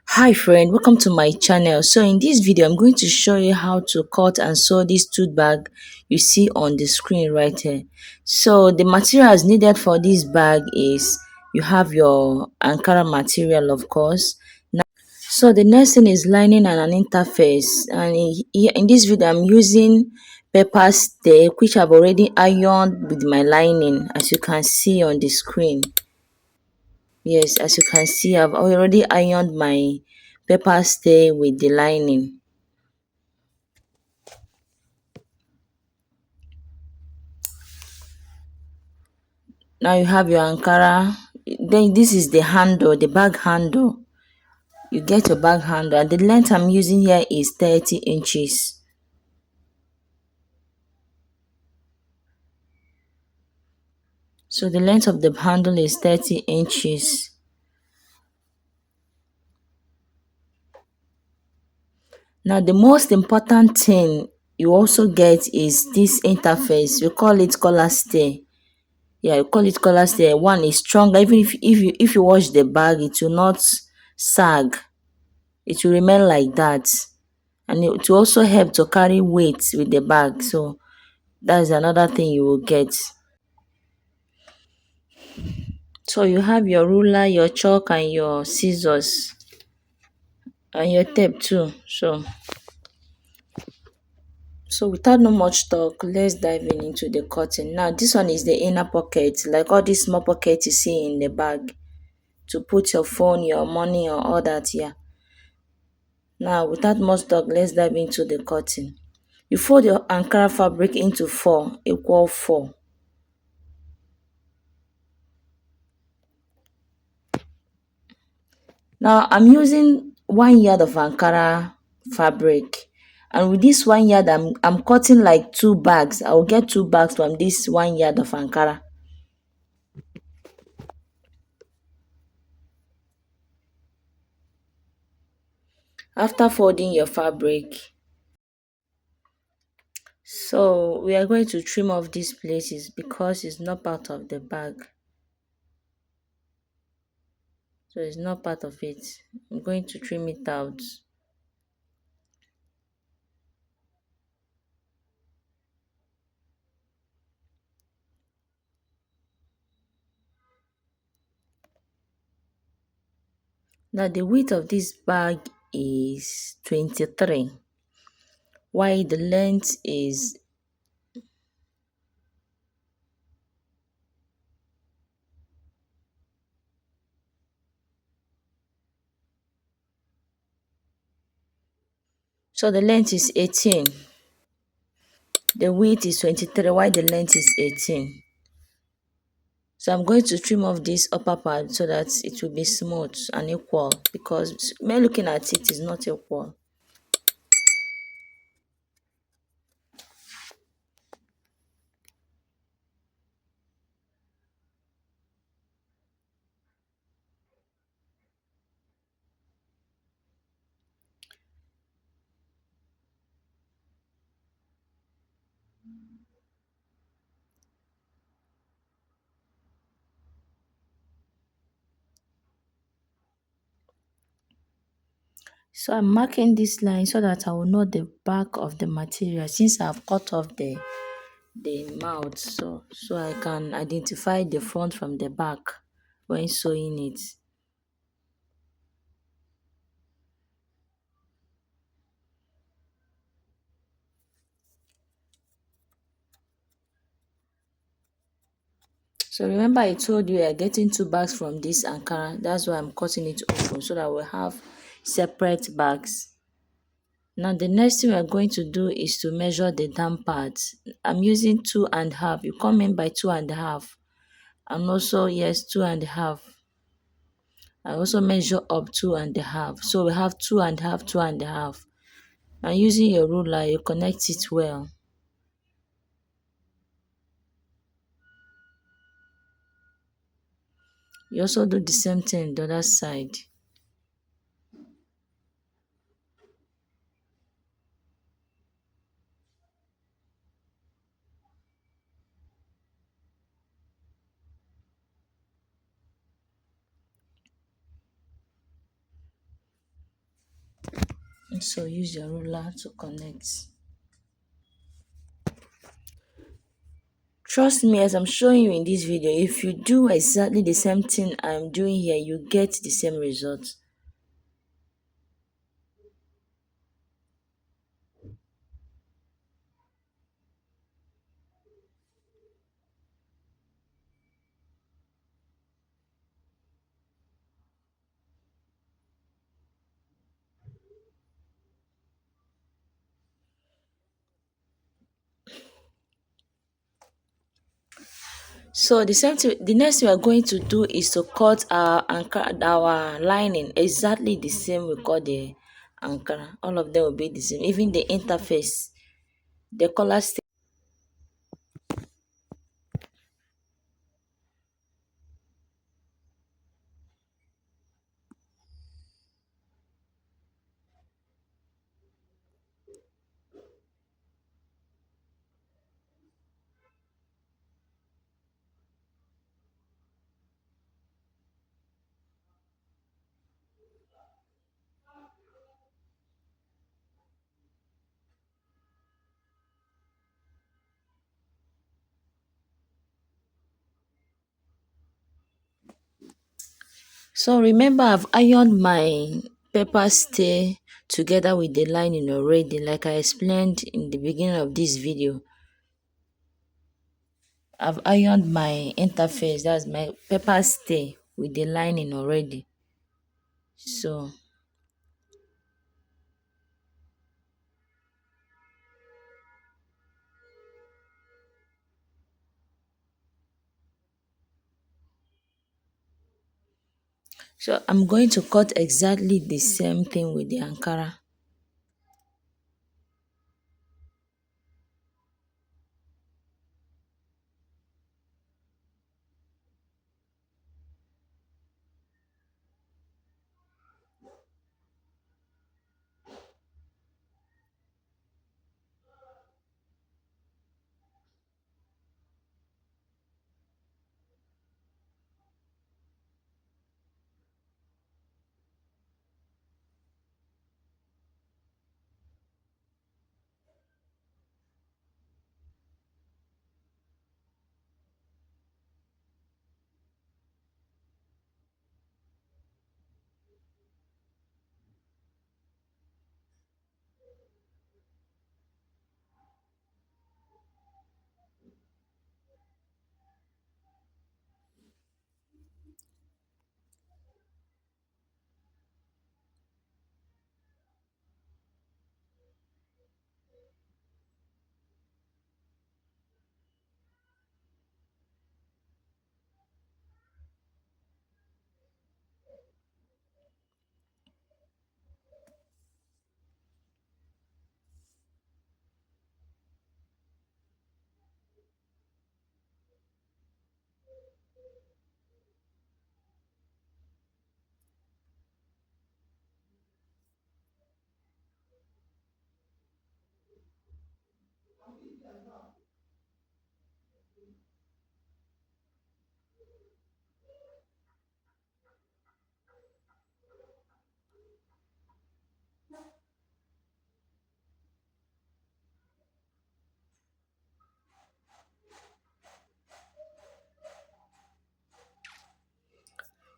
Hi friend, welcome to my channel. So in this video, I'm going to show you how to cut and sew this tote bag you see on the screen right here. So the materials needed for this bag is you have your Ankara material, of course. So the next thing is lining and an interface. And in this video, I'm using paper tape, which I've already ironed with my lining, as you can see on the screen. Yes, as you can see, I've already ironed my paper stay with the lining. Now you have your Ankara. Then this is the handle, the bag handle. You get your bag handle, and the length I'm using here is 30 inches. So the length of the handle is 30 inches. Now the most important thing you also get is this interface. We call it collar stay. Yeah, you call it collar stay. One is stronger. Even if you wash the bag, it will not sag. It will remain like that. And it will also help to carry weight with the bag. So that's another thing you will get. So you have your ruler, your chalk, and your scissors, and your tape too. So without no much talk, let's dive into the cutting. Now this one is the inner pocket, like all these small pockets you see in the bag to put your phone, your money, or all that. Yeah. Now without much talk, let's dive into the cutting. You fold your Ankara fabric into four, equal four. Now I'm using 1 yard of Ankara fabric, and with this 1 yard I'm cutting like two bags. I will get two bags from this 1 yard of Ankara. After folding your fabric, so we are going to trim off these places because it's not part of the bag. So it's not part of it. I'm going to trim it out. Now the width of this bag is 23, while the length is so the length is 18. The width is 23, while the length is 18. So I'm going to trim off this upper part so that it will be smooth and equal, because me looking at it is not equal. So I'm marking this line so that I will know the back of the material, since I've cut off the mouth, so I can identify the front from the back when sewing it. So remember I told you we are getting two bags from this Ankara. That's why I'm cutting it open so that we'll have separate bags. Now the next thing we're going to do is to measure the down part. I'm using 2.5. You come in by 2.5. And also, yes, 2.5. I also measure up 2.5. So we have 2.5, 2.5. And using your ruler, you connect it well. You also do the same thing the other side. So use your ruler to connect. Trust me, as I'm showing you in this video, if you do exactly the same thing I'm doing here, you get the same result. So the next thing we are going to do is to cut our lining exactly the same we cut the Ankara. All of them will be the same, even the interface, the color. So remember, I've ironed my paper stay together with the lining already, like I explained in the beginning of this video. I've ironed my interface, that's my paper stay, with the lining already. So I'm going to cut exactly the same thing with the Ankara.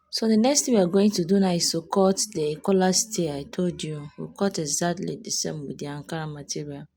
So the next thing we are going to do now is to cut the collar stay I told you. We'll cut exactly the same with the Ankara material.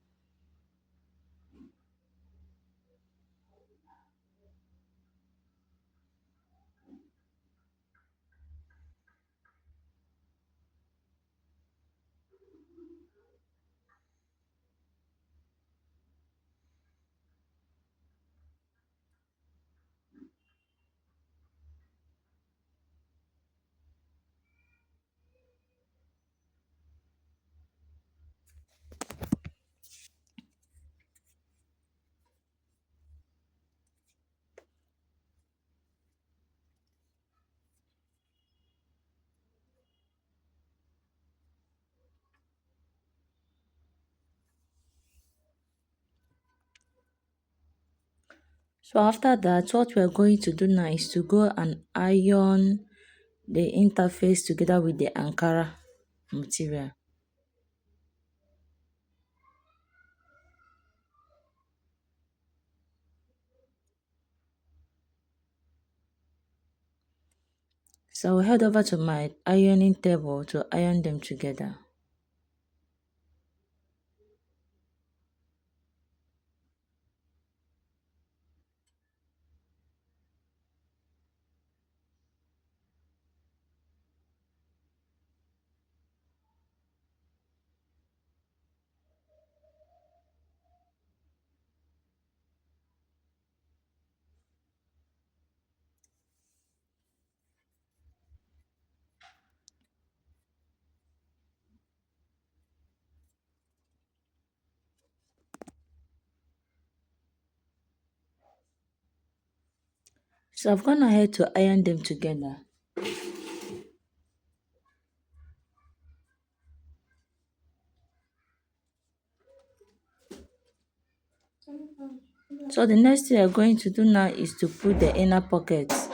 So after that, what we are going to do now is to go and iron the interface together with the Ankara material. So I will head over to my ironing table to iron them together. So I've gone ahead to iron them together. So the next thing I'm going to do now is to put the inner pockets.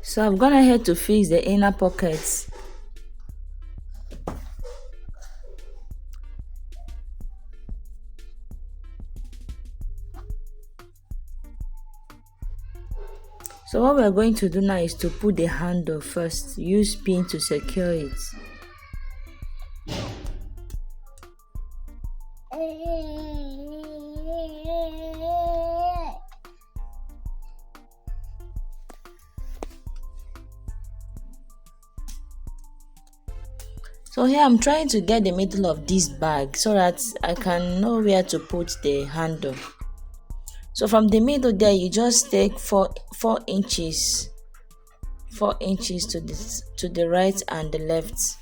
So I've gone ahead to fix the inner pockets. So what we're going to do now is to put the handle first. Use pin to secure it. So here I'm trying to get the middle of this bag so that I can know where to put the handle. So from the middle there, you just take 4 inches, 4 inches to the right and the left.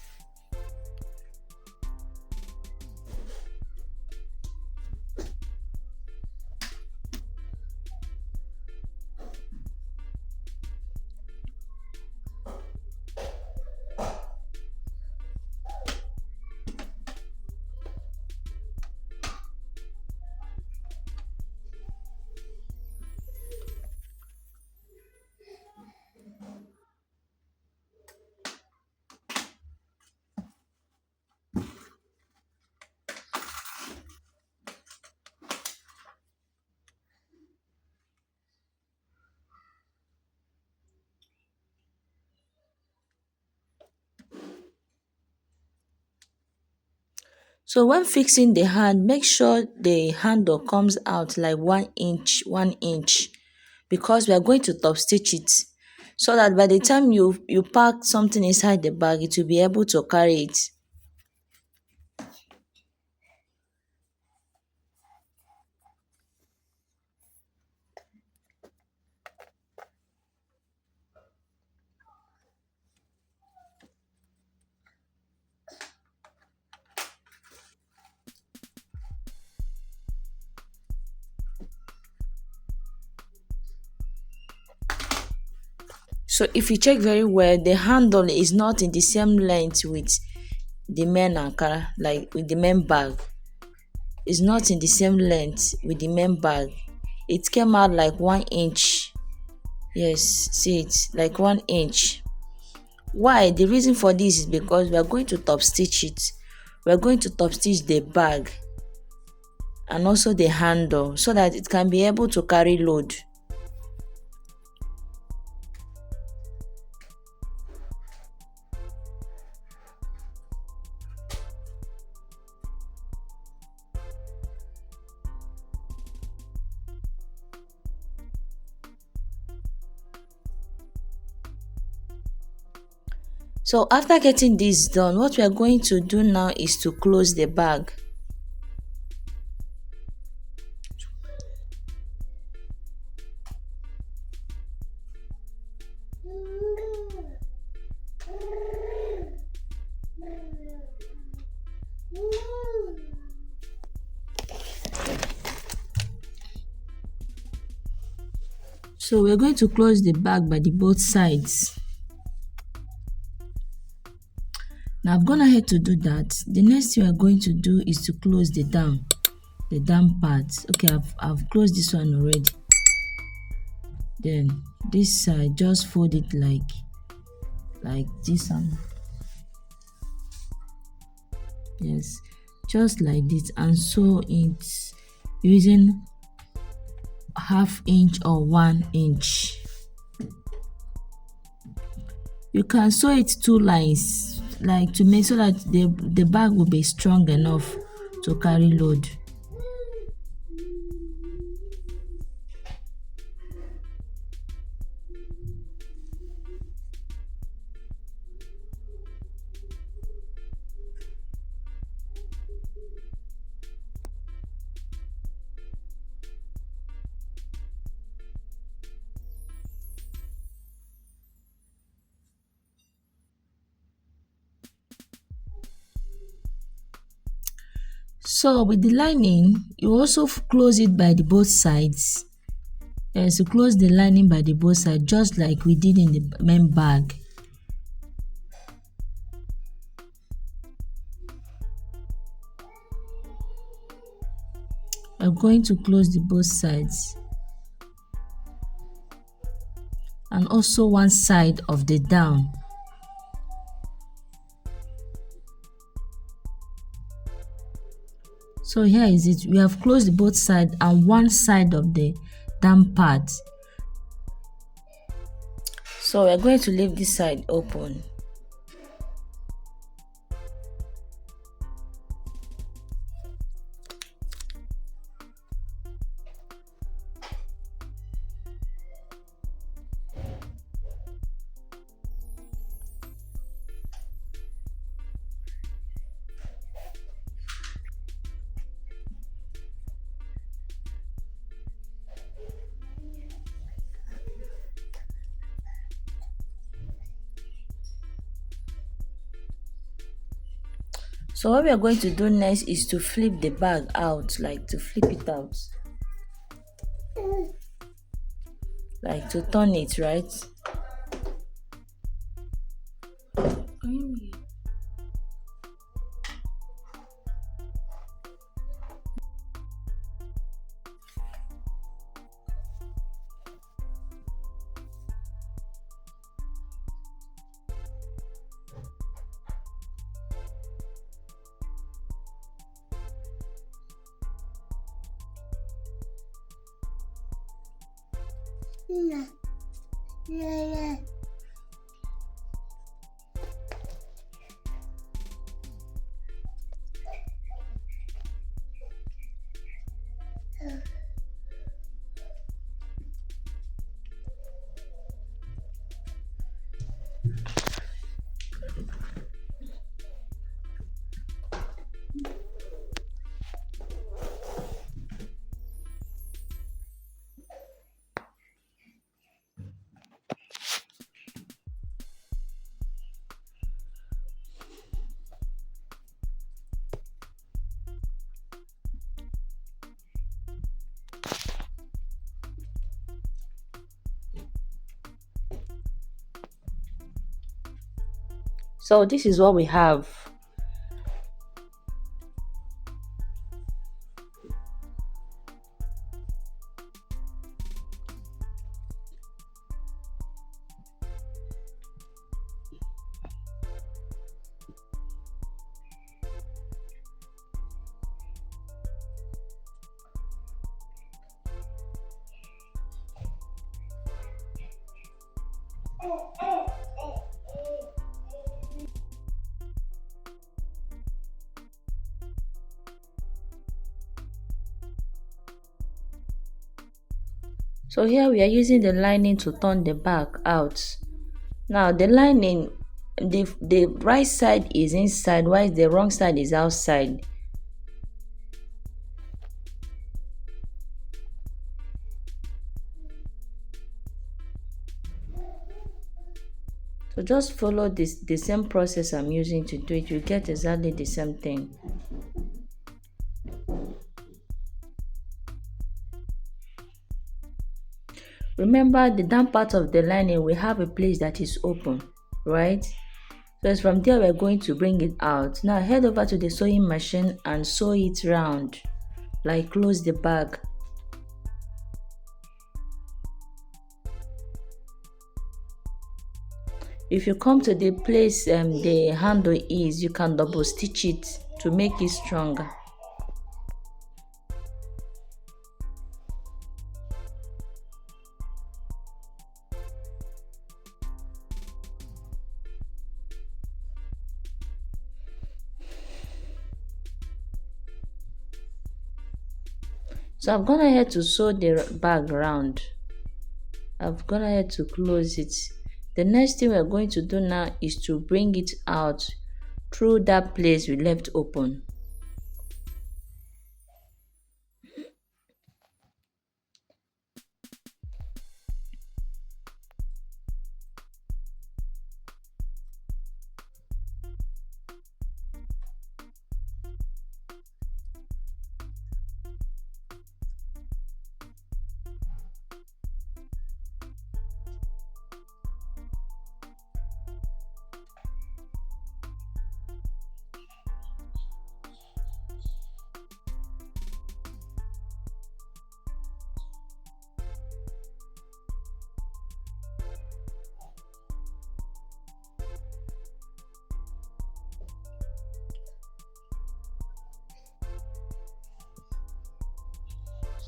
So when fixing the hand, make sure the handle comes out like 1 inch, 1 inch, because we are going to top stitch it, so that by the time you pack something inside the bag, it will be able to carry it. So if you check very well, the handle is not in the same length with the main Ankara, like with the main bag. It's not in the same length with the main bag. It came out like 1 inch. Yes, see it, like 1 inch. Why? The reason for this is because we are going to top stitch it. We are going to top stitch the bag and also the handle so that it can be able to carry load. So after getting this done, what we are going to do now is to close the bag. So we're going to close the bag by the both sides. Now I've gone ahead to do that. The next thing we're going to do is to close the down part. Okay, I've closed this one already. Then this side, just fold it like this one. Yes, just like this, and sew it using 1/2 inch or 1 inch. You can sew it 2 lines, like to make so that the bag will be strong enough to carry load. So with the lining, you also close it by the both sides. Yes, you close the lining by the both sides, just like we did in the main bag. I'm going to close the both sides, and also one side of the down. So here is it. We have closed both sides and one side of the down part. So we're going to leave this side open. So what we are going to do next is to flip the bag out, like to flip it out, like to turn it, right? So this is what we have. So here we are using the lining to turn the bag out. Now the lining, the right side is inside while the wrong side is outside. So just follow the same process I'm using to do it. You get exactly the same thing. Remember, the down part of the lining, we have a place that is open, right? So it's from there we're going to bring it out. Now head over to the sewing machine and sew it round, like close the bag. If you come to the place the handle is, you can double stitch it to make it stronger. So I've gone ahead to sew the bag round. I've gone ahead to close it. The next thing we're going to do now is to bring it out through that place we left open.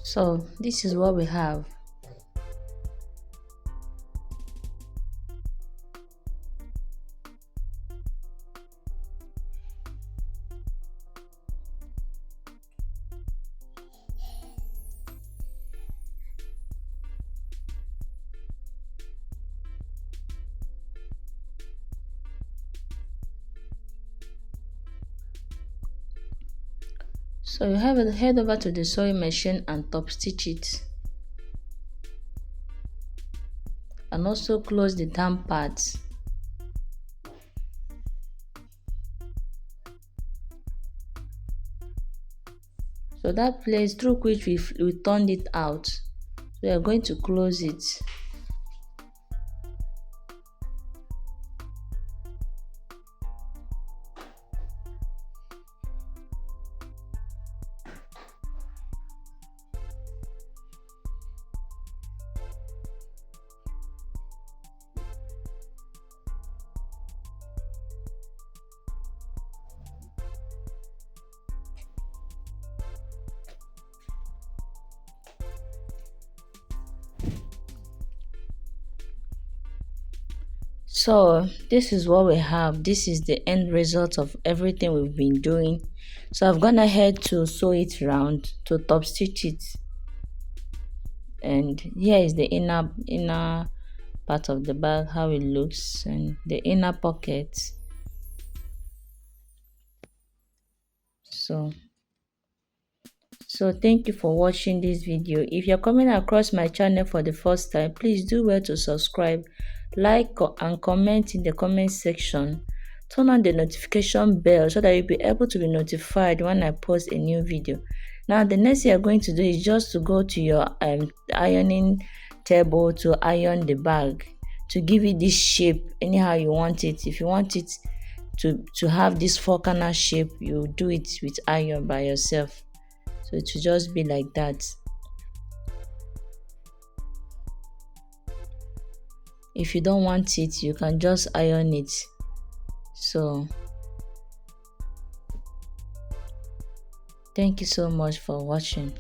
So this is what we have. So you have to head over to the sewing machine and top stitch it, and also close the down parts. So that place through which we turned it out, we are going to close it. So this is what we have. This is the end result of everything we've been doing. So I've gone ahead to sew it round, to top stitch it, and here is the inner part of the bag, how it looks, and the inner pocket. So thank you for watching this video. If you're coming across my channel for the first time, please do well to subscribe, like and comment in the comment section. Turn on the notification bell so that you'll be able to be notified when I post a new video. Now the next thing you're going to do is just to go to your ironing table to iron the bag, to give it this shape anyhow you want it. If you want it to have this 4-corner shape, you do it with iron by yourself. So it will just be like that. If you don't want it, you can just iron it. So thank you so much for watching.